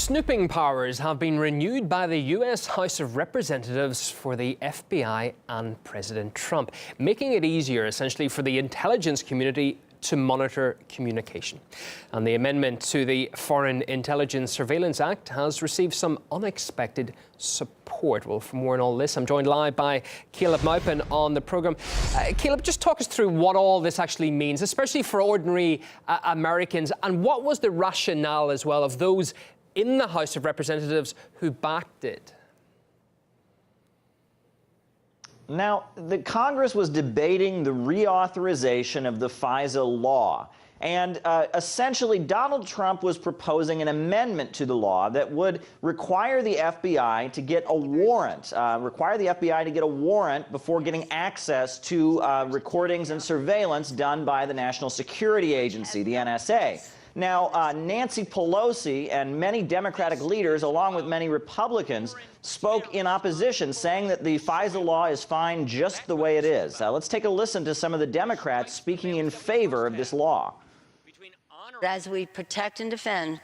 Snooping powers have been renewed by the US House of Representatives for the FBI and President Trump, making it easier, essentially, for the intelligence community to monitor communication. And the amendment to the Foreign Intelligence Surveillance Act has received some unexpected support. Well, for more on all this, I'm joined live by Caleb Maupin on the programme. Caleb, just talk us through what all this actually means, especially for ordinary Americans, and what was the rationale as well of those in the House of Representatives who backed it? Now, the Congress was debating the reauthorization of the FISA law. And essentially, Donald Trump was proposing an amendment to the law that would require the FBI to get a warrant, before getting access to recordings and surveillance done by the National Security Agency, the NSA. Now, Nancy Pelosi and many Democratic leaders, along with many Republicans, spoke in opposition, saying that the FISA law is fine just the way it is. Let's take a listen to some of the Democrats speaking in favor of this law. As we protect and defend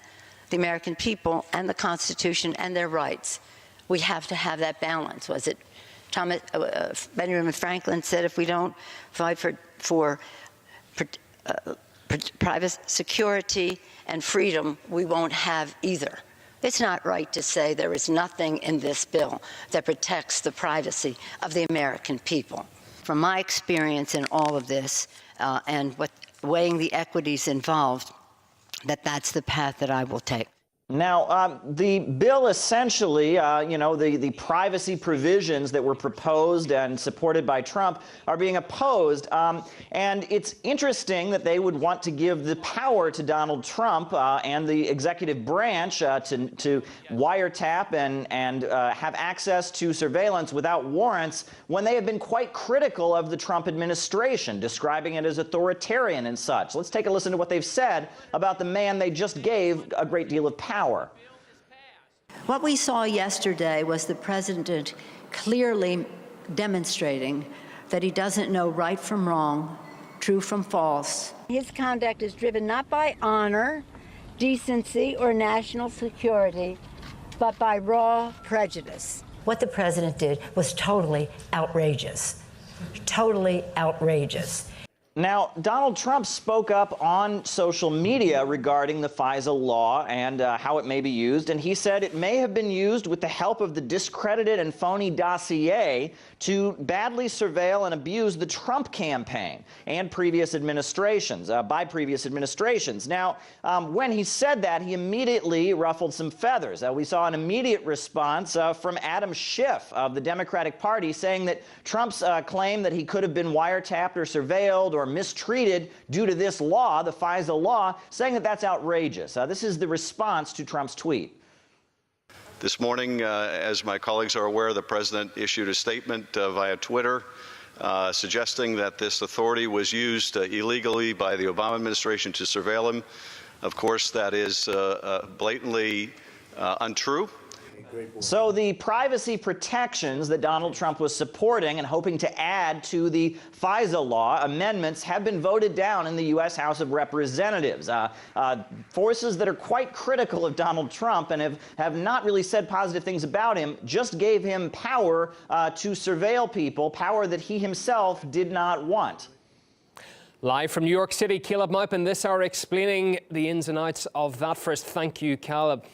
the American people and the Constitution and their rights, we have to have that balance. Was it Benjamin Franklin said, if we don't fight for private security and freedom, we won't have either. It's not right to say there is nothing in this bill that protects the privacy of the American people. From my experience in all of this and weighing the equities involved, that's the path that I will take. Now, the bill essentially, the privacy provisions that were proposed and supported by Trump are being opposed. And it's interesting that they would want to give the power to Donald Trump and the executive branch to wiretap and have access to surveillance without warrants when they have been quite critical of the Trump administration, describing it as authoritarian and such. Let's take a listen to what they've said about the man they just gave a great deal of power. What we saw yesterday was the president clearly demonstrating that he doesn't know right from wrong, true from false. His conduct is driven not by honor, decency, or national security, but by raw prejudice. What the president did was totally outrageous. Totally outrageous. Now, Donald Trump spoke up on social media regarding the FISA law and how it may be used, and he said it may have been used with the help of the discredited and phony dossier to badly surveil and abuse the Trump campaign and previous administrations, by previous administrations. Now, when he said that, he immediately ruffled some feathers. We saw an immediate response from Adam Schiff of the Democratic Party saying that Trump's claim that he could have been wiretapped or surveilled or mistreated due to this law, the FISA law, saying that that's outrageous. This is the response to Trump's tweet. This morning, as my colleagues are aware, the president issued a statement via Twitter suggesting that this authority was used illegally by the Obama administration to surveil him. Of course, that is blatantly untrue. So the privacy protections that Donald Trump was supporting and hoping to add to the FISA law amendments have been voted down in the U.S. House of Representatives. Forces that are quite critical of Donald Trump and have not really said positive things about him just gave him power to surveil people, power that he himself did not want. Live from New York City, Caleb Maupin this hour explaining the ins and outs of that. First, thank you, Caleb.